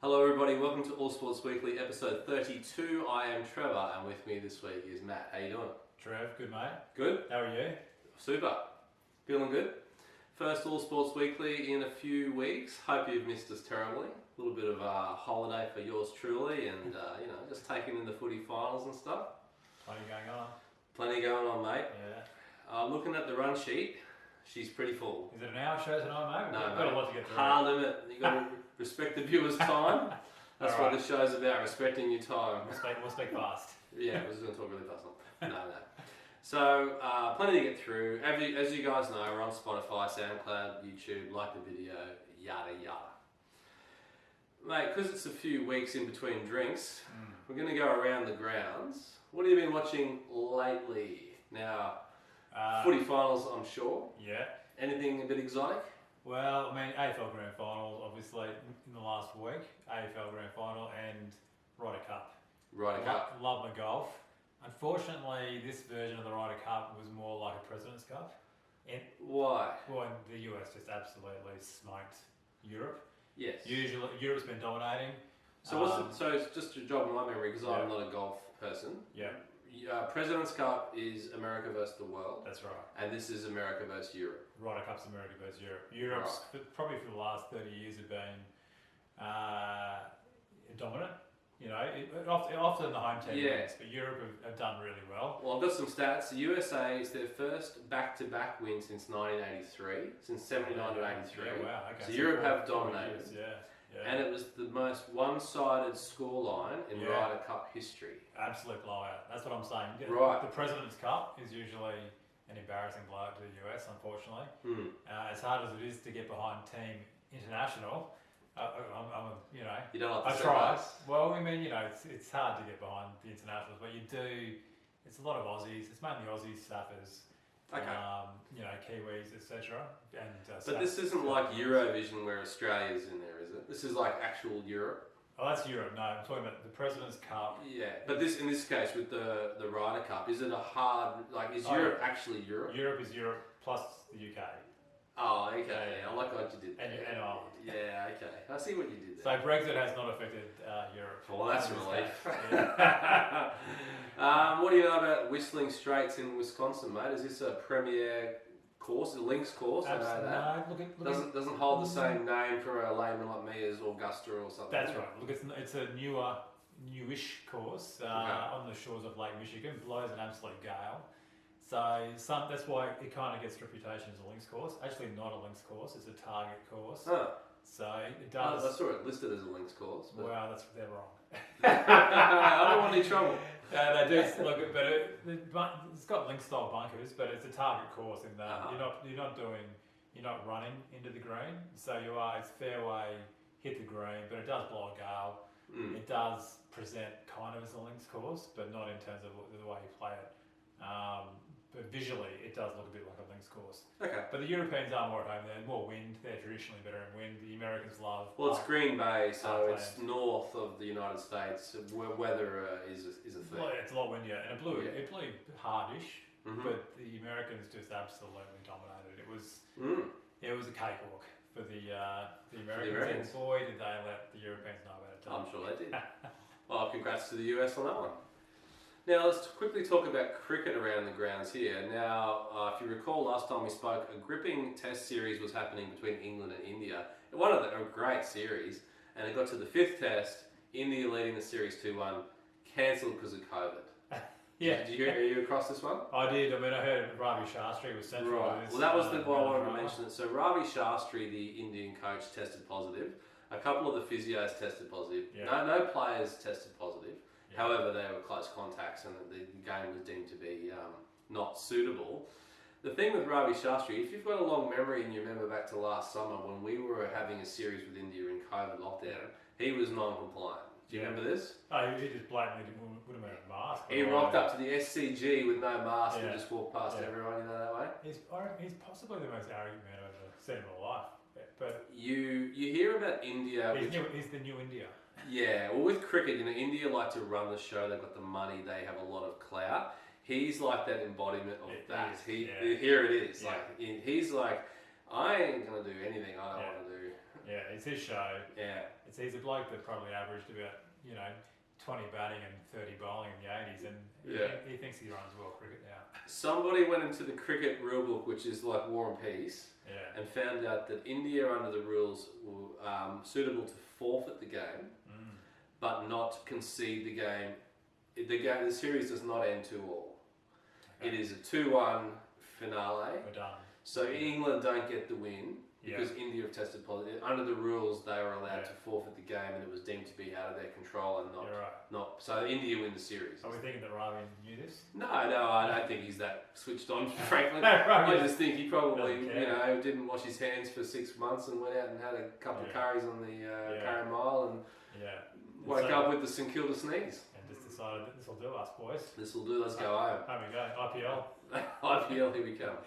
Hello everybody, welcome to All Sports Weekly, episode 32. I am Trevor, and with me this week is Matt. How you doing? Trev, good mate. Good? How are you? Super. Feeling good? First All Sports Weekly in a few weeks. Hope you've missed us terribly. A little bit of a holiday for yours truly, and just taking in the footy finals and stuff. Plenty going on. Plenty going on, mate. Yeah. Looking at the run sheet, she's pretty full. Is it an hour show tonight, mate? No, We've got a lot to get through. Hard limit. You got to respect the viewer's time. That's All what right. this show's about, respecting your time. We'll speak fast. Yeah, we're just going to talk really fast. No. So, plenty to get through. As you guys know, we're on Spotify, SoundCloud, YouTube, like the video, yada yada. Mate, because it's a few weeks in between drinks, we're going to go around the grounds. What have you been watching lately? Now, footy finals, I'm sure. Yeah. Anything a bit exotic? Well, I mean, AFL Grand Final, obviously, in the last week. AFL Grand Final and Ryder Cup. Ryder Cup. Love my golf. Unfortunately, this version of the Ryder Cup was more like a President's Cup. Why? Well, the US just absolutely smoked Europe. Yes. Usually, Europe's been dominating. So it's just to jog my memory, because I'm not a golf person. Yeah. President's Cup is America versus the world. That's right. And this is America versus Europe. Ryder Cup's America versus Europe. Europe's probably for the last 30 years have been dominant. You know, often the home team wins, but Europe have done really well. Well, I've got some stats. The USA is their first back-to-back win since 1983, since 79 to 83. Yeah, wow. Okay. So Europe have dominated. Yeah. And it was the most one-sided scoreline in Ryder Cup history. Absolute blowout. That's what I'm saying. Right. The President's Cup is usually an embarrassing blowout to the US, unfortunately. As hard as it is to get behind Team International, You don't like I the try. setbacks? Well, I mean, it's hard to get behind the internationals, but you do. It's a lot of Aussies. It's mainly Aussie staffers. Okay. Kiwis, etc. But this isn't like Eurovision where Australia's in there, is it? This is like actual Europe. Oh, that's Europe. No, I'm talking about the President's Cup. Yeah, but in this case with the Ryder Cup, is it a hard is Europe actually Europe? Europe is Europe plus the UK. Oh, okay. I like what you did there. And Ireland. Yeah, okay. I see what you did So there. Brexit has not affected Europe. Well, that's a relief. Yeah. What do you know about Whistling Straits in Wisconsin, mate? Is this a premier course, a links course? I know that. No, Doesn't hold the same name for a layman like me as Augusta or something. That's right. Look, it's a newish course on the shores of Lake Michigan. Blows an absolute gale. So that's why it kind of gets the reputation as a links course. Actually, not a links course. It's a target course. Oh. So it does. I saw it listed as a links course. But... Wow, they're wrong. I don't want any trouble. They do look, but it's got link style bunkers, but it's a target course in that you're not running into the green. So it's fairway, hit the green, but it does blow a gale. It does present kind of as a links course, but not in terms of the way you play it. But visually, it does look a bit like a links course. Okay. But the Europeans are more at home. They're more wind. They're traditionally better in wind. The Americans love. Well, it's Green Bay, so it's north of the United States, where weather is a thing. Well, it's a lot windier, and it blew hardish. But the Americans just absolutely dominated. It was a cakewalk for the Americans. And boy, did they let the Europeans know about it. I'm sure they did. Well, congrats to the US on that one. Now, let's quickly talk about cricket around the grounds here. Now, if you recall last time we spoke, a gripping test series was happening between England and India. A great series, and it got to the fifth test, India leading the series 2-1, cancelled because of COVID. Yeah. Are you across this one? I did. I mean, I heard Ravi Shastri was central. Right. Well, that was why I wanted to mention it. So Ravi Shastri, the Indian coach, tested positive. A couple of the physios tested positive. Yeah. No players tested positive. Yeah. However, they were close contacts and the game was deemed to be not suitable. The thing with Ravi Shastri, if you've got a long memory and you remember back to last summer when we were having a series with India in COVID lockdown, he was non-compliant. Do you remember this? Oh, he just blatantly wouldn't wear a mask. He rocked up to the SCG with no mask and just walked past everyone, that way? He's possibly the most arrogant man I've ever seen in my life. But you hear about India... He's the new India. Yeah, well with cricket, India like to run the show, they've got the money, they have a lot of clout. He's like that embodiment of that. Here it is. Yeah. He's like, I ain't going to do anything I don't want to do. Yeah, it's his show. Yeah. He's a bloke that probably averaged about 20 batting and 30 bowling in the 80s, and he thinks he runs world cricket now. Somebody went into the cricket rule book, which is like War and Peace, and found out that India under the rules were suitable to forfeit the game, but not concede the game. The series does not end 2-2. Okay. It is a 2-1 finale. We're done. So England don't get the win because India have tested positive. Under the rules, they were allowed to forfeit the game, and it was deemed to be out of their control and not. So India win the series. Are we thinking that Ravi knew this? No, I don't think he's that switched on. Frankly, I just think he probably didn't wash his hands for 6 months and went out and had a couple of curries on the Curry Mile and woke up with the St Kilda sneeze. Just decided that this will do us, boys. This will do. Let's go home. Home we go. IPL. IPL, here we come.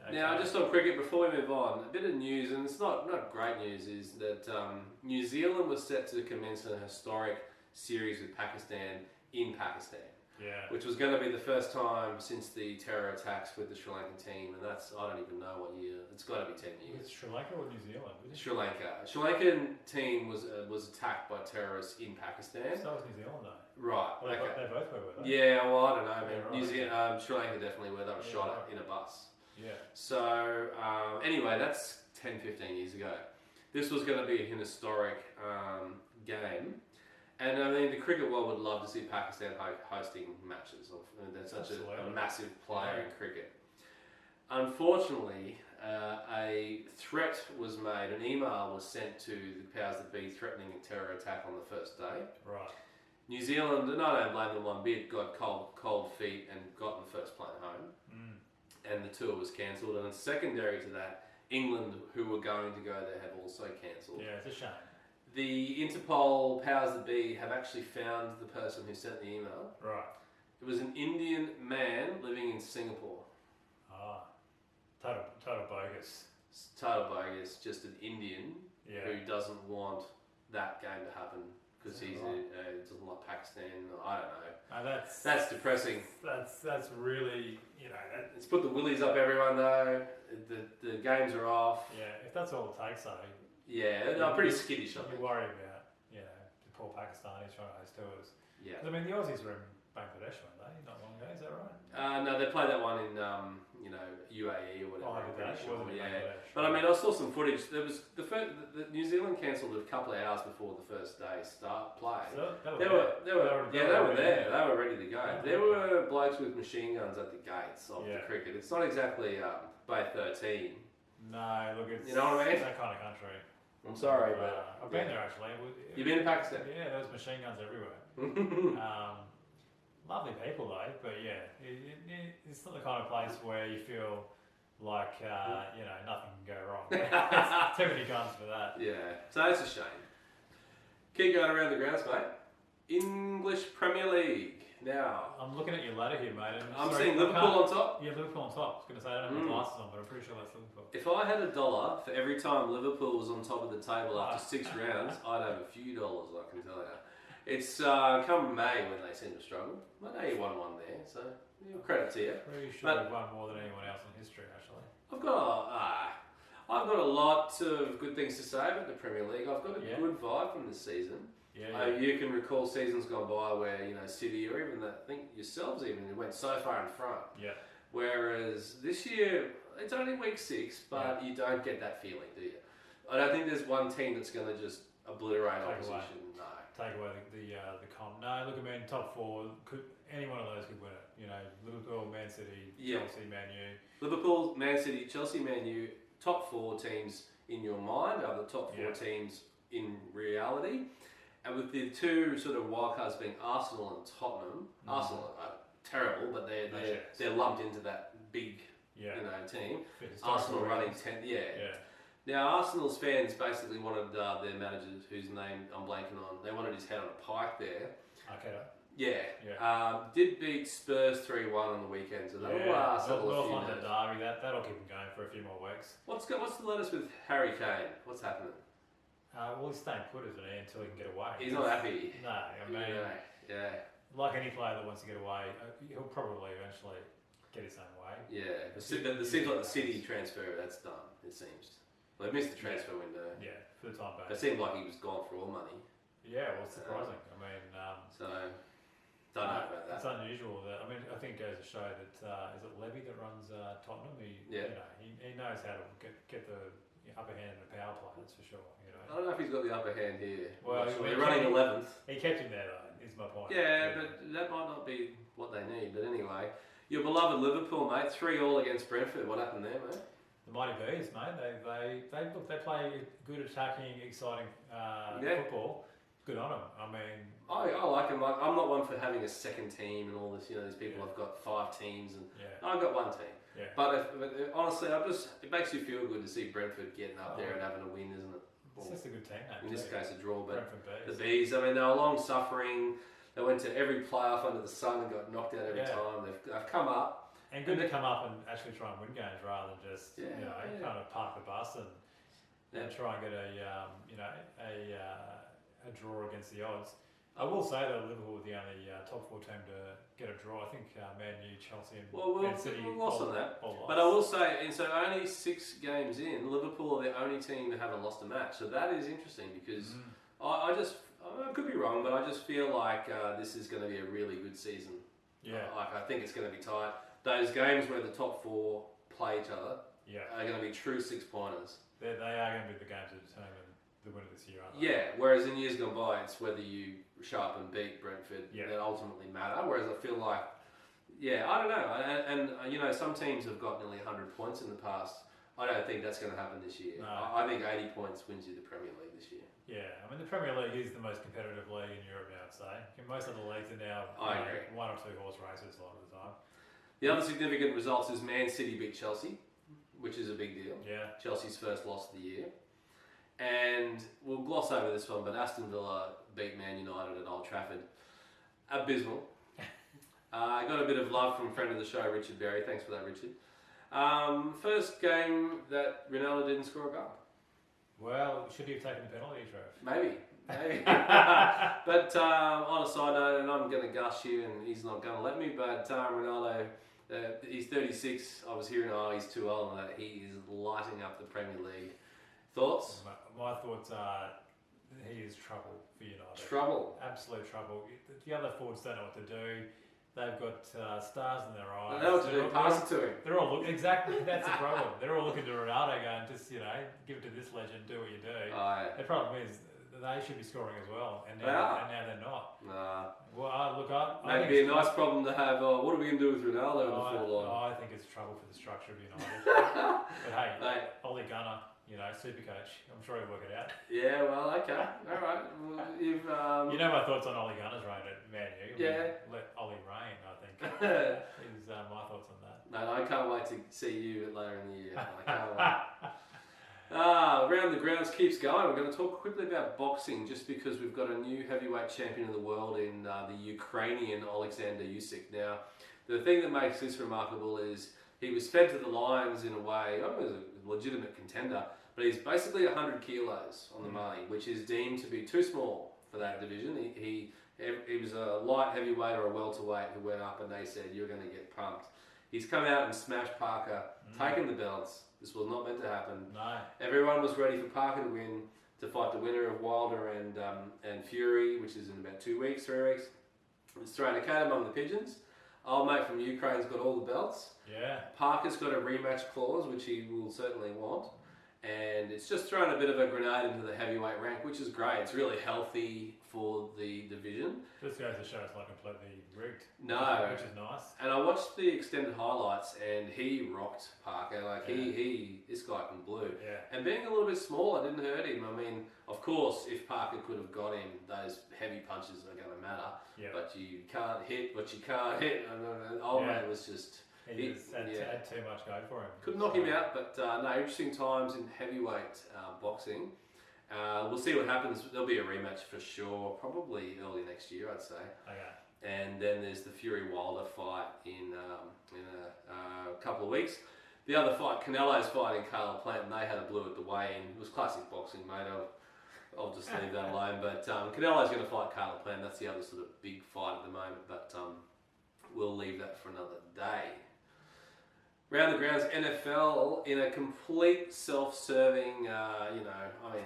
Okay. Now, just on cricket, before we move on, a bit of news, and it's not great news, is that New Zealand was set to commence an historic series with Pakistan in Pakistan. Yeah. Which was going to be the first time since the terror attacks with the Sri Lankan team, and that's, I don't even know what year. It's got to be 10 years. It's Sri Lanka or New Zealand? Sri Lanka. Sri Lankan team was attacked by terrorists in Pakistan. So was New Zealand though. Right. Well, they both were they? Yeah, well, I don't know. New Zealand, Sri Lanka definitely were. They were shot at in a bus. Yeah. So, anyway, that's 10, 15 years ago. This was going to be an historic game. And I mean, the cricket world would love to see Pakistan hosting matches. They're such a massive player in cricket. Unfortunately, a threat was made, an email was sent to the powers that be threatening a terror attack on the first day. Right. New Zealand, and I don't blame them one bit, got cold feet and got the first plane home. And the tour was cancelled. And secondary to that, England, who were going to go there, have also cancelled. Yeah, it's a shame. The Interpol powers that be have actually found the person who sent the email. Right. It was an Indian man living in Singapore. Ah, total bogus. Total bogus. Just an Indian who doesn't want that game to happen because he doesn't like Pakistan. I don't know. That's depressing. That's really It's put the willies up everyone though. The games are off. Yeah, if that's all it takes though. Yeah, they're pretty skittish. You worry about the poor Pakistanis trying to host tours. Yeah. I mean the Aussies were in Bangladesh, weren't they? Not long ago, is that right? No, they played that one in UAE or whatever. But I mean, I saw some footage. There was the New Zealand cancelled a couple of hours before the first day play. So they were there. They were ready to go. There were blokes with machine guns at the gates of the cricket. It's not exactly Bay 13. No, look, it's you know what I mean. That kind of country. I'm sorry, but I've been there actually. You've been to Pakistan? Yeah, there was machine guns everywhere. Lovely people though, but it's not the kind of place where you feel like nothing can go wrong. It's too many guns for that. Yeah, so that's a shame. Keep going around the grounds, mate. English Premier League now. I'm looking at your ladder here, mate. I'm seeing Liverpool on top. Yeah, Liverpool on top. I was going to say I don't have my glasses on, but I'm pretty sure that's Liverpool. If I had $1 for every time Liverpool was on top of the table after 6 rounds, I'd have a few dollars, I can tell you. It's come May when they seem to struggle. I know you won one there, so credit to you. Pretty sure you've won more than anyone else in history, actually. I've got a lot of good things to say about the Premier League. I've got a good vibe from this season. You can recall seasons gone by where City or even I think yourselves even went so far in front. Yeah. Whereas this year it's only week 6, but you don't get that feeling, do you? I don't think there's one team that's going to just obliterate opposition. No. Take away the comp. No, look, I mean, top 4 any one of those could win it. Liverpool, Man City, Chelsea, Man U. Liverpool, Man City, Chelsea, Man U. Top 4 teams in your mind are the top 4 teams in reality. And with the 2 sort of wildcards being Arsenal and Tottenham, Arsenal are terrible, but they're lumped into that big team. Arsenal running 10th, Now Arsenal's fans basically wanted their manager, whose name I'm blanking on, they wanted his head on a pike there. Okay. Did beat Spurs 3-1 on the weekend, so that'll settle a few London derby, that'll keep him going for a few more weeks. What's the latest with Harry Kane? What's happening? Well, he's staying put, isn't he, until he can get away. He's not happy. No, I mean, like any player that wants to get away, he'll probably eventually get his own way. Yeah, it seems like the City transfer, that's done, it seems. Well, they missed the transfer window. Yeah, for the time being. It seemed like he was gone for all money. Yeah, well, it's surprising. I mean, So, don't know about that. It's unusual. I think it goes to show that is it Levy that runs Tottenham? He knows how to get the upper hand in the power play. That's for sure. I don't know if he's got the upper hand here. Well, they're running 11th. He kept him there though. Is my point. Yeah, but that might not be what they need. But anyway, your beloved Liverpool, mate, 3-3 against Brentford. What happened there, mate? The Mighty Bees, mate. They play good attacking, exciting football. Good on them. I mean, I like them. I'm not one for having a second team and all this. These people have got 5 teams and I've got 1 team. Yeah. But honestly, it makes you feel good to see Brentford getting up there and having a win, isn't it? It's just a good team. In this case, a draw. But Bees. the Bees, I mean, they were long suffering. They went to every playoff under the sun and got knocked out every time. They've come up. And good to come up and actually try and win games rather than just kind of park the bus and try and get a draw against the odds. I will say that Liverpool were the only top 4 team to get a draw. I think Man U, Chelsea, and Man City. We'll lost on that. But I will say, and so only 6 games in, Liverpool are the only team that haven't lost a match. So that is interesting because I could be wrong, but I just feel like this is going to be a really good season. Yeah. I think it's going to be tight. Those games where the top 4 play each other are going to be true 6-pointers. They are going to be the games that determine the winner this year, aren't they? Yeah, whereas in years gone by, it's whether you show up and beat Brentford that ultimately matter. Whereas I feel like, I don't know. And some teams have got nearly 100 points in the past. I don't think that's going to happen this year. No. I think 80 points wins you the Premier League this year. Yeah, I mean the Premier League is the most competitive league in Europe now, I'd say. Most of the leagues are now 1 or 2 horse races a lot of the time. The other significant results is Man City beat Chelsea, which is a big deal. Yeah. Chelsea's first loss of the year. And we'll gloss over this one, but Aston Villa beat Man United at Old Trafford. Abysmal. I got a bit of love from friend of the show, Richard Berry. Thanks for that, Richard. First game that Ronaldo didn't score a goal. Well, should he have taken the penalty, Trev? Maybe. But on a side note, and I'm going to gush you, and he's not going to let me, but Ronaldo, he's 36. I was hearing, he's too old, and that he is lighting up the Premier League. Thoughts? My thoughts are he is trouble for United. Trouble? Absolute trouble. The other forwards don't know what to do. They've got stars in their eyes. They know what to do. Pass it to him. They're all exactly. That's the problem. They're all looking to Ronaldo, going, just give it to this legend. Do what you do. The problem is they should be scoring as well, and now they're not. Nah. Well, I maybe be a nice problem to have. What are we going to do with Ronaldo before long? I think it's trouble for the structure of United. But hey, Ole Gunnar, super coach. I'm sure he'll work it out. Yeah, well, okay, all right. Well, you've my thoughts on Ole Gunnar's reign at Man U. Let Ole reign. I think is my thoughts on that. No, I can't wait to see you later in the year. I can't wait. Round the grounds keeps going. We're going to talk quickly about boxing just because we've got a new heavyweight champion of the world in the Ukrainian Alexander Usyk. Now, the thing that makes this remarkable is he was fed to the Lions in a way, as a legitimate contender, but he's basically 100 kilos on the money, which is deemed to be too small for that division. He was a light heavyweight or a welterweight who went up and they said, you're going to get pumped. He's come out and smashed Parker, taken the belts. This was not meant to happen. No. Everyone was ready for Parker to win, to fight the winner of Wilder and Fury, which is in about 2 weeks, 3 weeks. It's thrown a cat among the pigeons. Old mate from Ukraine's got all the belts. Yeah. Parker's got a rematch clause, which he will certainly want. And it's just thrown a bit of a grenade into the heavyweight rank, which is great. It's really healthy for the division. This goes to show it's not completely rigged. No. Which is nice. And I watched the extended highlights and he rocked Parker. This guy can blue. Yeah. And being a little bit smaller didn't hurt him. I mean, of course, if Parker could have got him, those heavy punches are going to matter. Yeah. But you can't hit what you can't hit. And old mate was just... He had too much go for him. Could knock him out, but interesting times in heavyweight boxing. We'll see what happens. There'll be a rematch for sure, probably early next year, I'd say. Okay. And then there's the Fury Wilder fight in a couple of weeks. The other fight, Canelo's fighting Caleb Plant, and they had a blue at the weigh-in. It was classic boxing, mate. I'll just leave that alone. But Canelo's going to fight Caleb Plant. That's the other sort of big fight at the moment. But we'll leave that for another day. Around the grounds, NFL in a complete self-serving,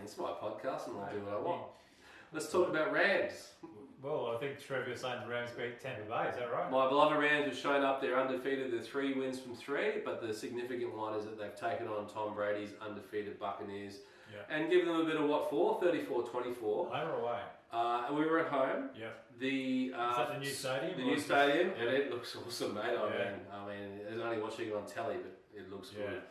it's my podcast and I'll do what I want. Let's talk about Rams. Well, I think Trevor saying the Rams beat Tampa Bay, is that right? My beloved Rams have shown up, they're undefeated, they're 3 wins from 3, but the significant one is that they've taken on Tom Brady's undefeated Buccaneers and given them a bit of what for? 34-24. Home or away? We were at home. Yep. Is that the new stadium? The new stadium, and it looks awesome, mate. I mean, I was only watching it on telly, but it looks good.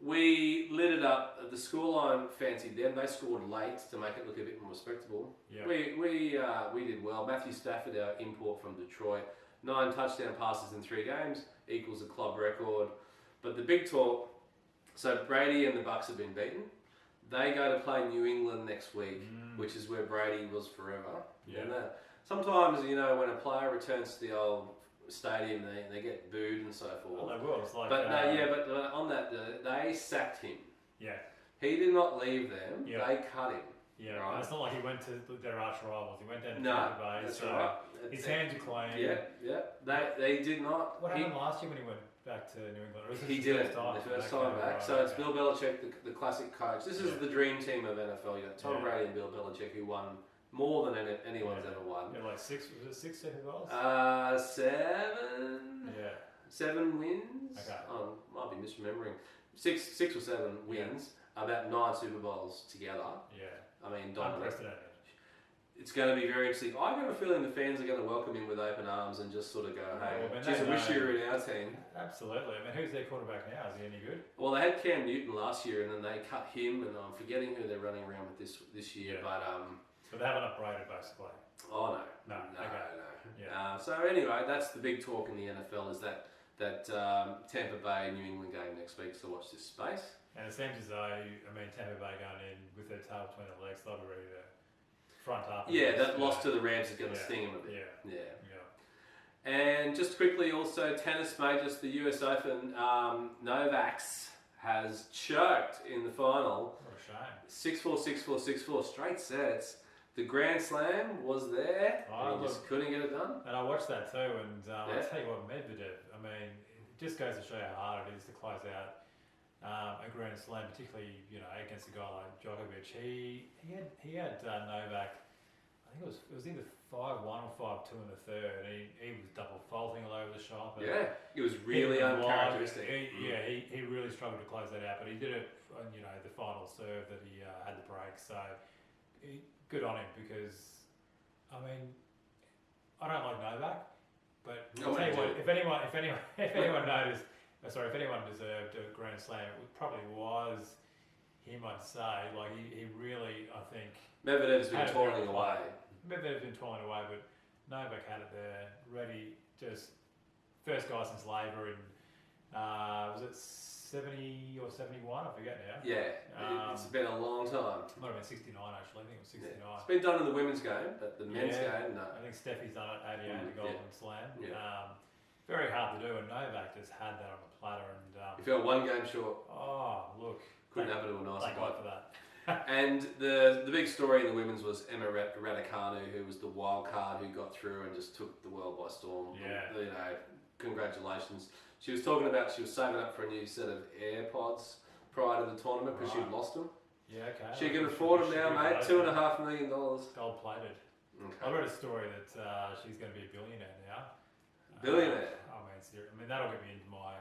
We lit it up. The scoreline fancied them. They scored late to make it look a bit more respectable. Yep. We did well. Matthew Stafford, our import from Detroit, 9 touchdown passes in 3 games, equals a club record. But the big talk, so Brady and the Bucks have been beaten. They go to play New England next week, which is where Brady was forever. Yeah. Sometimes, when a player returns to the old stadium, they get booed and so forth. Well, they will. It's like, but on that, they sacked him. Yeah. He did not leave them. Yeah. They cut him. Yeah. Right? And it's not like he went to their arch rivals. He went down to Tampa Bay. That's so right. His hands are clean. Yeah. They did not. What happened last year when he went back to New England? Or was He did it the first time back. So it's Bill Belichick, the classic coach. This is the dream team of NFL. You got Tom Brady and Bill Belichick, who won more than anyone's ever won. Yeah, like 6 Super Bowls? 7. Yeah. 7 wins. Okay. Oh, might be misremembering. 6 or 7 wins. About 9 Super Bowls together. Yeah. I mean, dominant. Unprecedented. It's going to be very interesting. I have a feeling the fans are going to welcome him with open arms and just sort of go, hey, geez, I wish you were in our team. Absolutely. I mean, who's their quarterback now? Is he any good? Well, they had Cam Newton last year, and then they cut him, and I'm forgetting who they're running around with this year. Yeah. But they haven't upgraded, basically. Oh no. Okay. No. Yeah. So anyway, that's the big talk in the NFL is that Tampa Bay New England game next week. So watch this space. And it seems as though, Tampa Bay going in with their tail between their legs, they'll be ready to front up. Yeah, that loss to the Rams is going to sting them a bit. Yeah. And just quickly, also tennis majors, the US Open, Novak's has choked in the final. What a shame. 6-4, 6-4, 6-4, straight sets. The Grand Slam was there, and he just couldn't get it done. And I watched that too, and I'll tell you what, Medvedev, it just goes to show how hard it is to close out a Grand Slam, particularly against a guy like Djokovic. He had Novak. I think it was either 5-1 or 5-2 in the third. He was double faulting all over the shop. It was really uncharacteristic. He really struggled to close that out, but he did it on the final serve that he had the break. So good on him because I don't like Novak, but I'll tell you what, if anyone noticed. Sorry, if anyone deserved a Grand Slam, it probably was him, I'd say. Like, he really, I think... Medvedev's been toiling away. Medvedev's been toiling away, but Novak had it there, ready, just first guy since Labour in, was it 70 or 71? I forget now. Yeah, it's been a long time. Might have been 69, actually. I think it was 69. Yeah. It's been done in the women's game, but the men's game, no. I think Steffi's done it at 88, the Golden Slam. Yeah. Very hard to do, and Novak just had that on the platter. And you felt 1 game short. Oh, look. Couldn't have it to a nice Thank God for that. And the big story in the women's was Emma Raducanu, who was the wild card who got through and just took the world by storm. Yeah. Congratulations. She was talking about she was saving up for a new set of AirPods prior to the tournament because she'd lost them. Yeah, okay. She can afford them now, mate. $2.5 million. Gold plated. Okay. I read a story that she's going to be a billionaire now. Billionaire? That'll get me into my...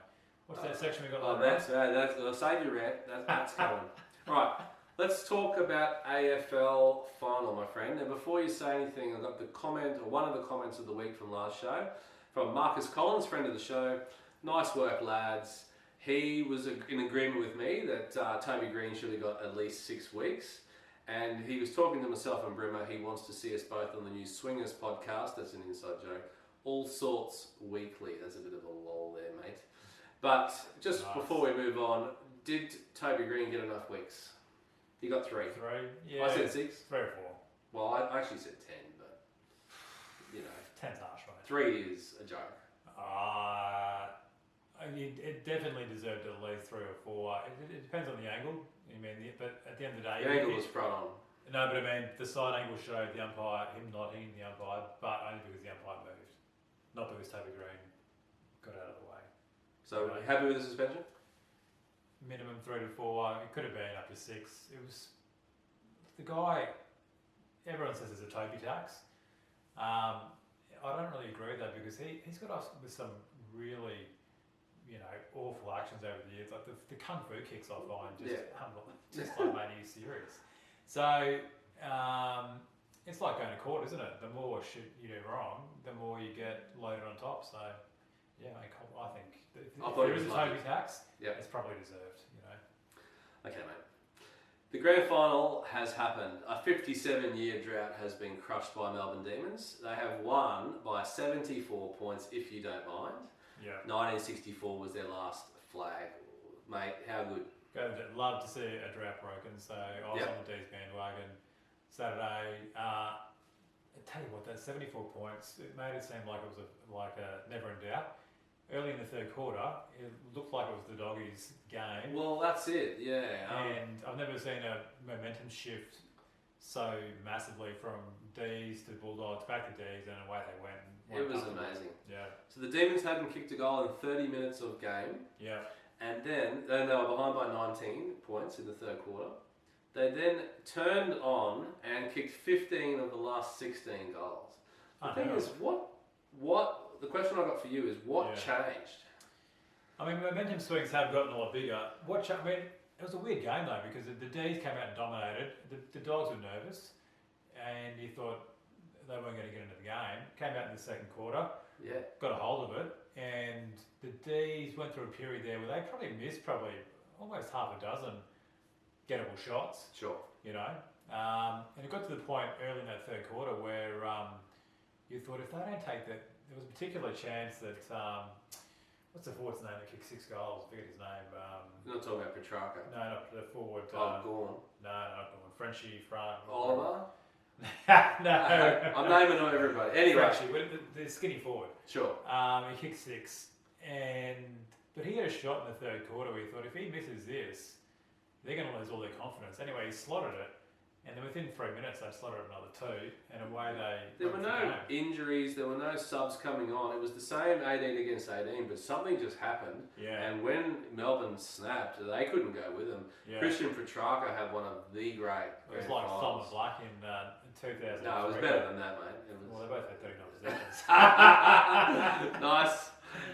What's that section we got? Oh, that's I'll save you, Rant. That's coming. Right, let's talk about AFL final, my friend. And before you say anything, I've got the comment, or one of the comments of the week from last show, from Marcus Collins, friend of the show. Nice work, lads. He was in agreement with me that Toby Green should have got at least 6 weeks. And he was talking to myself and Brimmer. He wants to see us both on the new Swingers podcast. That's an inside joke. All Sorts Weekly. There's a bit of a lull there, mate. But just before we move on, did Toby Green get enough weeks? He got 3. 3? Yeah. I said 6. 3 or 4. Well, I actually said 10, but 10's harsh, right? 3 is a joke. It definitely deserved at least 3 or 4. It depends on the angle. But at the end of the day, the angle was front on. No, but the side angle showed the umpire, him not hitting the umpire, but only because the umpire moved, not because Toby Green got out of the way. So happy with the suspension? Minimum 3 to 4. It could have been up to 6. It was the guy. Everyone says it's a Toby tax. I don't really agree with that because he's got us with some really, awful actions over the years. Like the kung fu kicks I find just like made you serious. So it's like going to court, isn't it? The more shit you do wrong, the more you get loaded on top. So yeah, I think if there is a Toby tax, it's probably deserved. Okay, mate. The grand final has happened. A 57-year drought has been crushed by Melbourne Demons. They have won by 74 points, if you don't mind. Yeah. 1964 was their last flag. Mate, how good? Love to see a drought broken. So I was on the D's bandwagon Saturday. I tell you what, that 74 points, it made it seem like it was a never in doubt. Early in the third quarter, it looked like it was the Doggies' game. Well, that's it, yeah. And I've never seen a momentum shift so massively from D's to Bulldogs, back to D's, and away they went. It was amazing. Yeah. So the Demons hadn't kicked a goal in 30 minutes of game. Yeah. And then they were behind by 19 points in the third quarter. They then turned on and kicked 15 of the last 16 goals. The thing is, the question I got for you is, what changed? I mean, momentum swings have gotten a lot bigger. It was a weird game though, because the D's came out and dominated. The Dogs were nervous, and you thought they weren't going to get into the game. Came out in the second quarter, got a hold of it, and the D's went through a period there where they probably missed almost half a dozen gettable shots. Sure. And it got to the point early in that third quarter where you thought if they don't take that, there was a particular chance that what's the forward's name that kicked 6 goals? I forget his name. You're not talking about Petrarca. No, not the forward. Gorn. No, not Gorn. Frenchie front. Oliver. No. I'm naming on everybody. Anyway, Frenchie, the skinny forward. Sure. He kicked 6, but he had a shot in the third quarter where he thought if he misses this, they're going to lose all their confidence. Anyway, he slotted it. And then within 3 minutes, they slotted another 2, and away they. There were no injuries. There were no subs coming on. It was the same 18 against 18, but something just happened. Yeah. And when Melbourne snapped, they couldn't go with them. Yeah. Christian Petrarca had one of the great. It was like Thomas Black in 2000. No, it was better than that, mate. Well, they both had 39 possessions. Nice.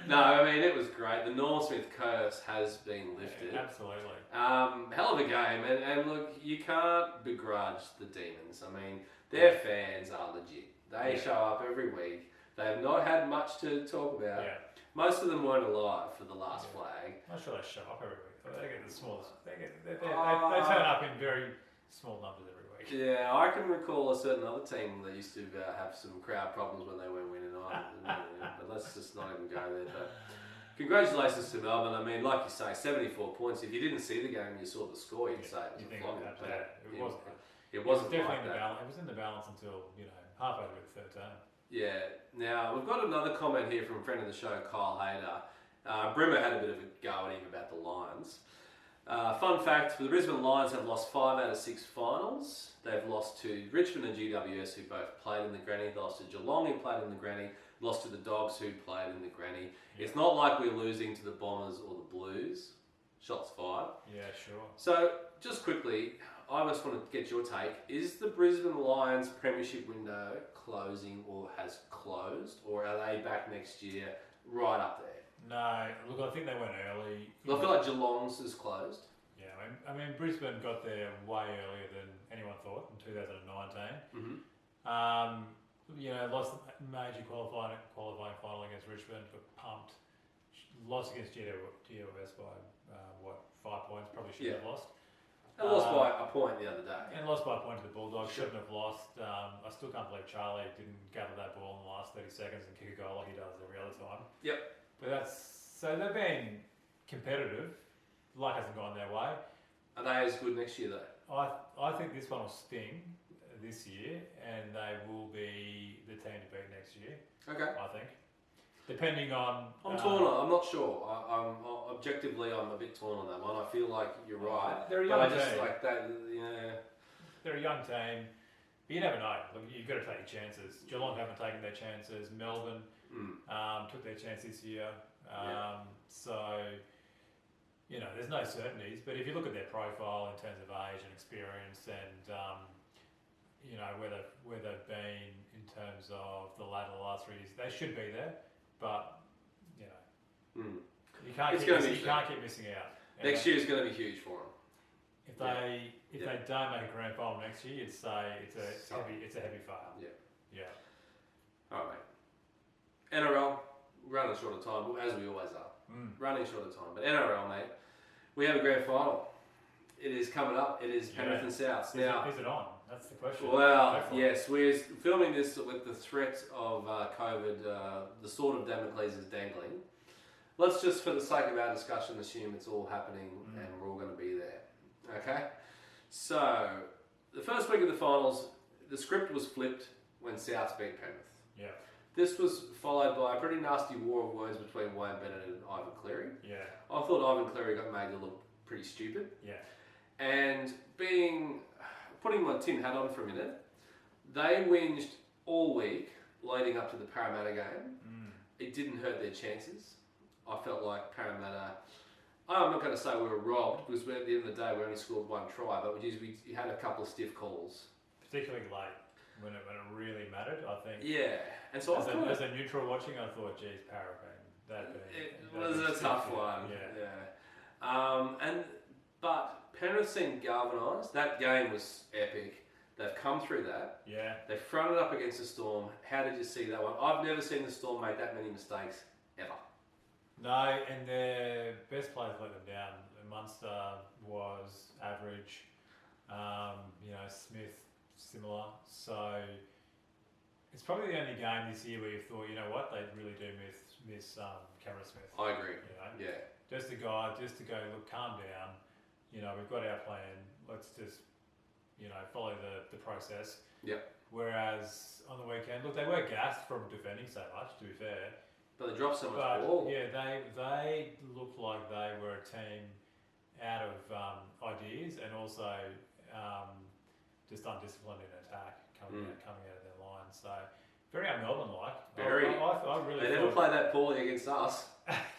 No, I mean, it was great. The Norm Smith curse has been lifted. Yeah, absolutely. Hell of a game. And look, you can't begrudge the Demons. I mean, their fans are legit. They show up every week. They have not had much to talk about. Yeah. Most of them weren't alive for the last flag. I'm not sure they show up every week. They get the smallest. They turn up in very small numbers every week. Yeah, I can recall a certain other team that used to have some crowd problems when they weren't winning on. But let's just not even go there. But congratulations to Melbourne. I mean, like you say, 74 points. If you didn't see the game and you saw the score, you'd say it was a flog. It wasn't definitely in the balance. It was in the balance until halfway through the third term. Yeah. Now we've got another comment here from a friend of the show, Kyle Hayder. Brimmer had a bit of a go at him about the Lions. Fun fact, the Brisbane Lions have lost 5 out of 6 finals. They've lost to Richmond and GWS, who both played in the granny. They lost to Geelong, who played in the granny. Lost to the Dogs, who played in the granny. Yeah. It's not like we're losing to the Bombers or the Blues. Shots fired. Yeah, sure. So, just quickly, I just want to get your take. Is the Brisbane Lions premiership window closing or has closed? Or are they back next year right up there? No, look, I think they went early. I feel like Geelong's is closed. Yeah, I mean Brisbane got there way earlier than anyone thought in 2019. Mm-hmm. Lost the major qualifying final against Richmond, got pumped. Lost against GWS by 5 points. Probably shouldn't have lost. And lost by a point the other day. And lost by a point to the Bulldogs. Shouldn't have lost. I still can't believe Charlie didn't gather that ball in the last 30 seconds and kick a goal like he does every other time. Yep. But so they've been competitive. Luck hasn't gone their way. Are they as good next year though? I think this one will sting this year, and they will be the team to beat next year. Okay. I think, depending on. I'm torn on. I'm not sure. Objectively, I'm a bit torn on that one. I feel like you're right. They're a young team. I just like that. Yeah. They're a young team. But you never know. Look, you've got to take your chances. Geelong haven't taken their chances. Melbourne took their chance this year. So, you know, there's no certainties, but if you look at their profile in terms of age and experience and, you know, where they've been in terms of the last 3 years, they should be there, but, you know, you can't keep missing out. Next year is going to be huge for them. If they don't make a grand final next year, you'd say it's a heavy fail. Yeah. All right, mate. NRL, running short of time, as we always are. Running short of time. But NRL, mate, we have a grand final. It is coming up. It is Penrith and Souths. Is it on? That's the question. Well, yes, we're filming this with the threat of COVID, the sword of Damocles is dangling. Let's just, for the sake of our discussion, assume it's all happening and we're all going to be there. Okay? So, the first week of the finals, the script was flipped when Souths beat Penrith. Yeah. This was followed by a pretty nasty war of words between Wayne Bennett and Ivan Cleary. Yeah. I thought Ivan Cleary got made to look pretty stupid. Yeah. And putting my tin hat on for a minute, they whinged all week leading up to the Parramatta game. It didn't hurt their chances. I felt like Parramatta, I'm not going to say we were robbed, because at the end of the day we only scored one try, but we had a couple of stiff calls. Particularly late, when it really mattered, I think. Yeah. And so as a neutral watching, I thought, geez, it was a tough one. Yeah. But Penrith seemed galvanised. That game was epic. They've come through that. Yeah. They fronted up against the Storm. How did you see that one? I've never seen the Storm make that many mistakes, ever. No, and their best players let them down. Munster was average. You know, Smith, similar. So it's probably the only game this year where you thought, you know what, they really do miss Cameron Smith. I agree. You know? Yeah. Just to go, look, calm down. You know, we've got our plan. Let's just, you know, follow the process. Yep. Whereas on the weekend, look, they were gassed from defending so much, to be fair. But they dropped so much ball. Yeah, they looked like they were a team out of ideas and also just undisciplined in attack coming out of their line. So very un-Melbourne-like. Very. I really they never played that poorly against us.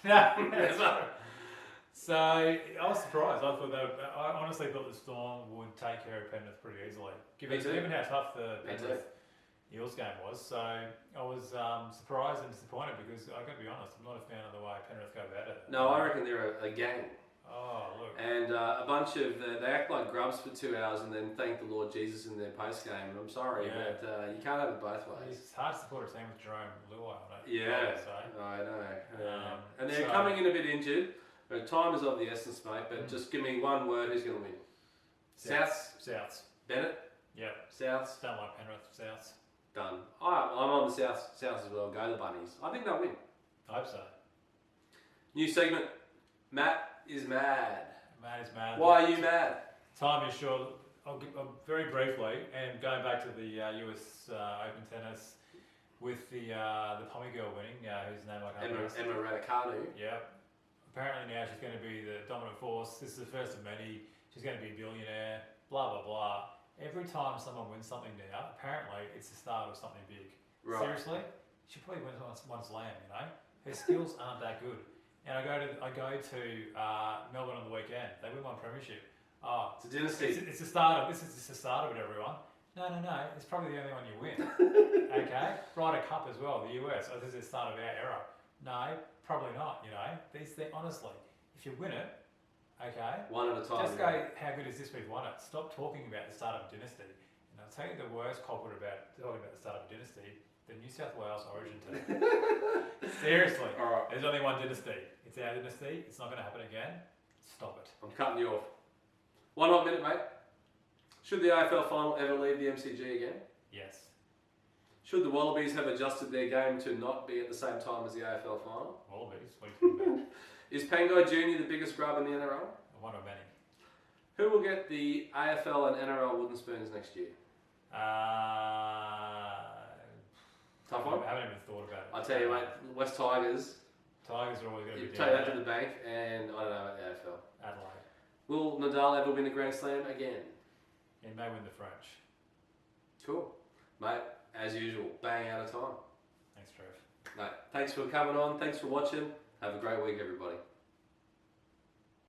No, never. So I was surprised. I honestly thought the Storm would take care of Penrith pretty easily, given how tough the Penrith Eels game was. So I was surprised and disappointed because I've got to be honest, I'm not a fan of the way Penrith go about it. No, I reckon they're a gang. Oh, look. And a bunch of they act like grubs for 2 hours and then thank the Lord Jesus in their post game. I'm sorry, but you can't have it both ways. It's hard to support a team with Jerome Luai on it. Yeah, I know. And they're coming in a bit injured. Time is of the essence, mate. But just give me one word. Who's going to win? Souths. Bennett. Yep. Souths. Don't like Penrith. Souths. Done. I'm on the Souths as well. Go the Bunnies. I think they'll win. I hope so. New segment. Matt is mad. Matt is mad. Why are you mad? Time is short. I'll very briefly, and going back to the US Open tennis with the Pommy girl winning, whose name I can't remember. Emma Raducanu. Yeah. Apparently now she's going to be the dominant force. This is the first of many. She's going to be a billionaire. Blah blah blah. Every time someone wins something now, apparently it's the start of something big. Right. Seriously, she probably wins one slam. You know, her skills aren't that good. And I go to Melbourne on the weekend. They win one premiership. Oh, it's a dynasty. It's the start of this. Is just the start of it, everyone. No. It's probably the only one you win. Okay, Ryder Cup as well. The US. Oh, this is the start of our era. No, probably not. You know, honestly, if you win it, okay, one at a time. Just go. How good is this? We've won it. Stop talking about the start of a dynasty. And I'll tell you the worst culprit about talking about the start of a dynasty. The New South Wales Origin team. Seriously. All right. There's only one dynasty. It's our dynasty. It's not going to happen again. Stop it. I'm cutting you off. 1 hot minute, mate. Should the AFL final ever leave the MCG again? Yes. Should the Wallabies have adjusted their game to not be at the same time as the AFL final? Wallabies? What are you talking about? Is Pangai Jr. the biggest grub in the NRL? One of many. Who will get the AFL and NRL wooden spoons next year? Tough one? I haven't even thought about it. I tell you, mate, West Tigers. Tigers are always going to be. You take that to the bank, and I don't know about the AFL. Adelaide. Will Nadal ever win a Grand Slam again? He may win the French. Cool. Mate, as usual, bang out of time. Thanks, Trev. Mate, thanks for coming on. Thanks for watching. Have a great week, everybody.